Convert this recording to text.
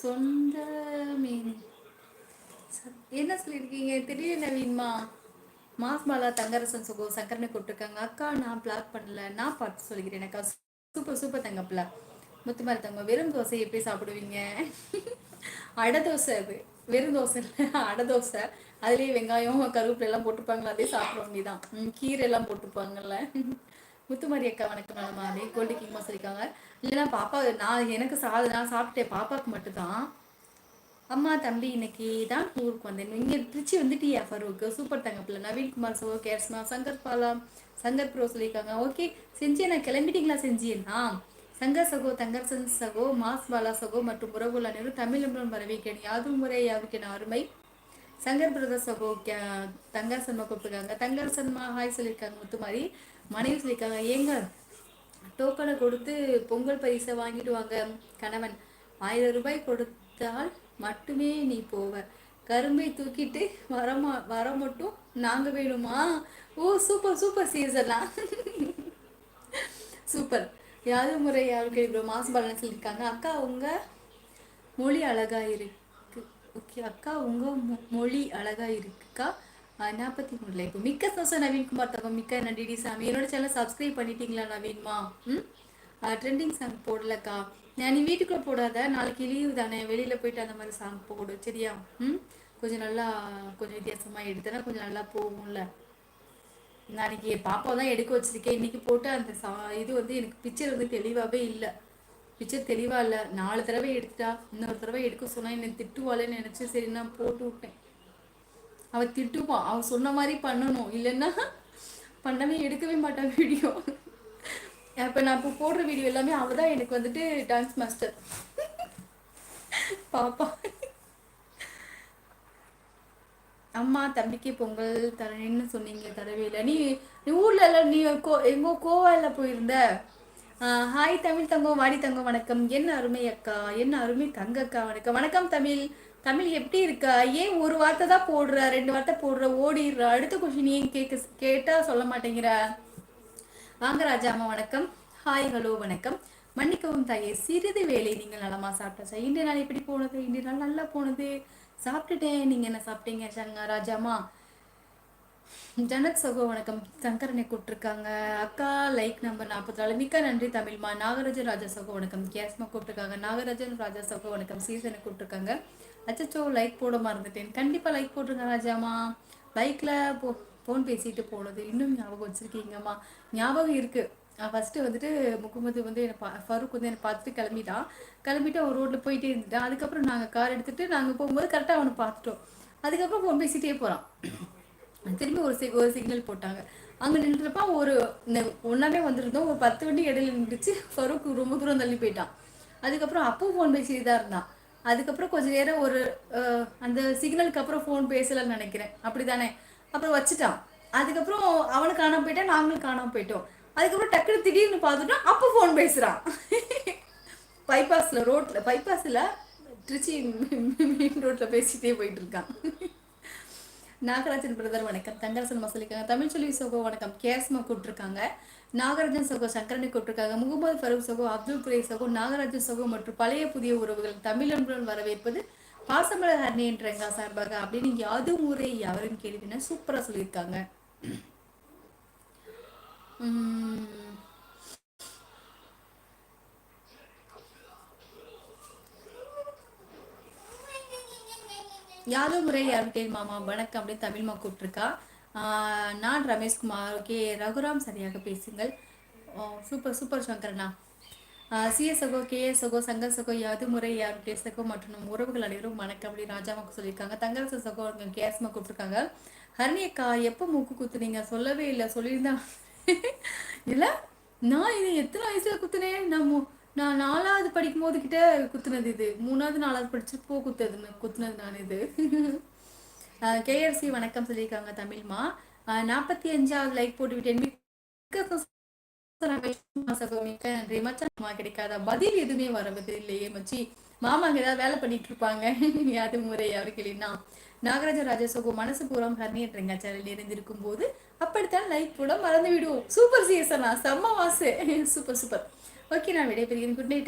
சொந்த மீன் என்ன சொல்லியிருக்கீங்க தெரியல நவீன்மா. மாஸ்மாலா தங்கரசன் சுகோ சங்கரனை கூப்பிட்டுருக்காங்க. அக்கா நான் பிளாக் பண்ணல, நான் பார்த்து சொல்லிக்கிறேன். எனக்கா சூப்பர் சூப்பர் தங்கப்பில. முத்துமாரி தங்க வெறும் தோசை எப்படி சாப்பிடுவீங்க? அடை தோசை அது, வெறும் தோசை இல்லை, அடை தோசை. அதுலேயே வெங்காயம் கருவேப்பிலை எல்லாம் போட்டுப்பாங்களா, அதே சாப்பிட வேண்டியதான். கீரை எல்லாம் போட்டுப்பாங்கல்ல. முத்துமாரி அக்கா வணக்கம். நலமா அதே கோல்டு கிங்மா சொல்லியிருக்காங்க. இல்லைன்னா பாப்பா நான் சாப்பிட்டேன், பாப்பாவுக்கு மட்டும்தான். அம்மா தம்பி இன்னைக்கு தான் ஊருக்கு வந்தேன். இங்கே திருச்சி வந்துட்டியா ஃபரூக்? சூப்பர் தங்கப்பில்ல. நவீன்குமார் சகோ கேர்ஸ்மா சங்கர் பாலா சங்கர் ப்ரோ சொல்லியிருக்காங்க. ஓகே செஞ்சே, நான் கிளம்பிட்டீங்களா செஞ்சேன்னா? சங்கர் சகோ தங்கர்சன் சகோ மாஸ் பாலா சகோ மற்றும் உறவுகள் அனைவரும் தமிழ் வரவேற்கிறேன். யாதும் முறை யாவுக்கென அருமை. சங்கர் பிரதர் சகோ தங்கர்சன்மா கூப்பிட்டுருக்காங்க. தங்கர்சன்மா ஹாய் சொல்லியிருக்காங்க. முத்துமாரி மனைவி சொல்லியிருக்காங்க. ஏங்க டோக்கனை கொடுத்து பொங்கல் பரிசை வாங்கிட்டு வாங்க. கணவன் 1000 ரூபாய் கொடுத்தால் மட்டுமே நீ போவ, கரும்பை தூக்கிட்டு வர மட்டும் நாங்க வேணுமா? ஓ சூப்பர் சூப்பர் சீசர்லாம். சூப்பர். யாரும் முறை யாருக்கு இவ்வளோ மாசு பலன் சொல்லியிருக்காங்க. அக்கா உங்க மொழி அழகா இருக்கு. ஓகே அக்கா உங்க மொழி அழகா இருக்குக்கா. 43 லைக். மிக்க சந்தோஷம் நவீன்குமார் தகம், மிக்க நன்றி சாமி. என்னோட சேனல் சப்ஸ்கிரைப் பண்ணிட்டீங்களா நவீன்மா? Trending song போடலக்கா. நீ வீட்டுக்குள்ள போடாத, நாளைக்கு லீவு தானே, வெளியில போயிட்டு அந்த மாதிரி சாங் போடு சரியா? கொஞ்சம் நல்லா கொஞ்சம் வித்தியாசமா எடுத்தனா கொஞ்சம் நல்லா போகும்ல. நாளைக்கு பாப்பா தான் எடுக்க வச்சிருக்கேன். இன்னைக்கு போட்டு அந்த இது வந்து எனக்கு பிக்சர் வந்து தெளிவாகவே இல்லை. பிக்சர் தெளிவா இல்லை. 4 தடவை எடுத்துட்டா, இன்னொரு தடவை எடுக்க சொன்னா என்னை திட்டுவாளேன்னு நினைச்சு சரி நான் போட்டு விட்டேன். அவ திட்டுவான், அவ சொன்ன மாதிரி பண்ணணும், இல்லைன்னா பண்ணவே எடுக்கவே மாட்டான் வீடியோ. அப்ப நான் இப்போ போடுற வீடியோ எல்லாமே அவதான் எனக்கு வந்துட்டு டான்ஸ் மாஸ்டர். பாப்பா அம்மா தம்பிக்கு பொங்கல் தரேன்னு சொன்னீங்க, தரவே இல்லை. நீ ஊர்ல எல்லாம் நீ எங்கோ கோவால போயிருந்த. ஹாய் தமிழ் தங்கம், வாடி தங்கம் வணக்கம். என்ன அருமை அக்கா, என்ன அருமை தங்க அக்கா வணக்கம். வணக்கம் தமிழ். தமிழ் எப்படி இருக்கா? ஏன் ஒரு வார்த்தை தான் போடுற, 2 வார்த்தை போடுற, ஓடிடுற. அடுத்த கொஸ்டின் ஏன் கேட்டா சொல்ல மாட்டேங்கிற? வாங்க ராஜா அம்மா வணக்கம். ஹாய் ஹலோ வணக்கம். மன்னிக்கவும் தாயே, சிறிது வேலை. நீங்கள் நலமா சாப்பிட்டா? இன்றைய நாள் எப்படி போனது? இன்றைய நாள் நல்லா போனது, சாப்பிட்டுட்டேன். நீங்க என்ன சாப்பிட்டீங்க ராஜாமா? ஜனத் சகோ வணக்கம். சங்கரனை கூப்பிட்டுருக்காங்க. அக்கா லைக் நம்பர் 44. மிக்க நன்றி தமிழ்மா. நாகராஜன் ராஜா சகோ வணக்கம். கேஸ்மா கூப்பிட்டுருக்காங்க. நாகராஜன் ராஜா சகோ வணக்கம். சீசனை கூப்பிட்டுருக்காங்க. அச்சச்சோ லைக் போட மறந்துட்டேன். கண்டிப்பா லைக் போட்டுருங்க ராஜாமா. லைக்ல போன் பேசிட்டு போனது இன்னும் ஞாபகம் வச்சிருக்கீங்கம்மா. ஞாபகம் இருக்கு. ஃபர்ஸ்ட் வந்துட்டு முகமது வந்து ஃபருக் வந்து என்னை பார்த்துட்டு கிளம்பிட்டு ஒரு ரோட்ல போயிட்டே இருந்துட்டான். அதுக்கப்புறம் நாங்கள் கார் எடுத்துட்டு நாங்கள் போகும்போது கரெக்டாக அவனை பார்த்துட்டோம். அதுக்கப்புறம் ஃபோன் பேசிட்டே போகிறான். திரும்பி ஒரு சிக்னல் போட்டாங்க. அங்கே நின்றுப்பா ஒரு ஒன்றாவே வந்துருந்தோம். ஒரு 10 வண்டி இடையில நின்றுச்சு. ஃபருக் ரொம்ப தூரம் தள்ளி போயிட்டான். அதுக்கப்புறம் அப்போ ஃபோன் பேசிட்டு தான் இருந்தான். அதுக்கப்புறம் கொஞ்சம் நேரம் ஒரு அந்த சிக்னலுக்கு அப்புறம் ஃபோன் பேசலன்னு நினைக்கிறேன், அப்படிதானே? அப்புறம் வச்சுட்டான். அதுக்கப்புறம் அவனுக்கு காணாம போயிட்டான், நாங்களும் காணாம போயிட்டோம். அதுக்கப்புறம் டக்குனு திடீர்னு பார்த்துட்டோம், அப்போ ஃபோன் பேசுகிறான். பைபாஸில் திருச்சி மெயின் ரோட்டில் பேசிட்டே போயிட்டு இருக்கான். நாகராஜன் பிரதர் வணக்கம். தங்கரசன் சொல்லியிருக்காங்க. தமிழ் சொல்லி சகோ வணக்கம். கேஸ்மா கூப்பிட்டுருக்காங்க. நாகராஜன் சகோ சங்கரனை கூப்பிட்டுருக்காங்க. முகமது ஃபரூக் சகோ, அப்துல் குரே சகோ, நாகராஜன் சகோ மற்றும் பழைய புதிய உறவுகள் தமிழன்புடன் வரவேற்பது பாசமலர் ஹர்னி என்ற சார்பாக அப்படின்னு யாது முறை யாரும் கேள்வினா சூப்பரா சொல்லியிருக்காங்க. யாதோ முறை யாருக்கே மாமா வணக்கம் அப்படின்னு தமிழ்மா கூப்பிட்டுருக்கா. நான் ரமேஷ்குமார். ஓகே ரகுராம் சரியாக பேசுங்கள். சூப்பர் சூப்பர் சங்கரண்ணா. சிஎஸ்ஓ கேஎஸ்ஓ சங்கர் சகோ யாது முறை யார் பேசகோ மற்றும் உறவுகள் அனைவரும் வணக்கம் அப்படி ராஜாமாக்கு சொல்லியிருக்காங்க. தங்கரச சகோ கேஸ்மா கூப்பிட்டுருக்காங்க. ஹரணி அக்கா எப்போ மூக்கு குத்துனீங்க? சொல்லவே இல்லை, சொல்லியிருந்தா இல்லை. நான் இது எத்தனை வயசுல குத்துனேன்? நான் 4வது படிக்கும் போது கிட்ட குத்துனது. இது 3வது 4வது படிச்சு குத்துனது நான் இது. கேஆர்சி வணக்கம் சொல்லியிருக்காங்க தமிழ்மா. 45வது லைக் போட்டு விட்டேன். கிடைக்காத பதில் எதுவுமே வரவது இல்லையே மச்சி. மாமாங்க ஏதாவது வேலை பண்ணிட்டு இருப்பாங்க. அது முறை அவருக்கு இல்லைன்னா நாகராஜ ராஜசோகோ மனசு பூரம் ஹர்னியன்றங்க சேனல் இருந்திருக்கும் போது அப்படித்தான் லைக் போட மறந்து விடுவோம். சூப்பர் சிஎஸ்னா செம்ம வாசு. Super super. ஓகே நான் விடைபெறுகிறேன். Good night.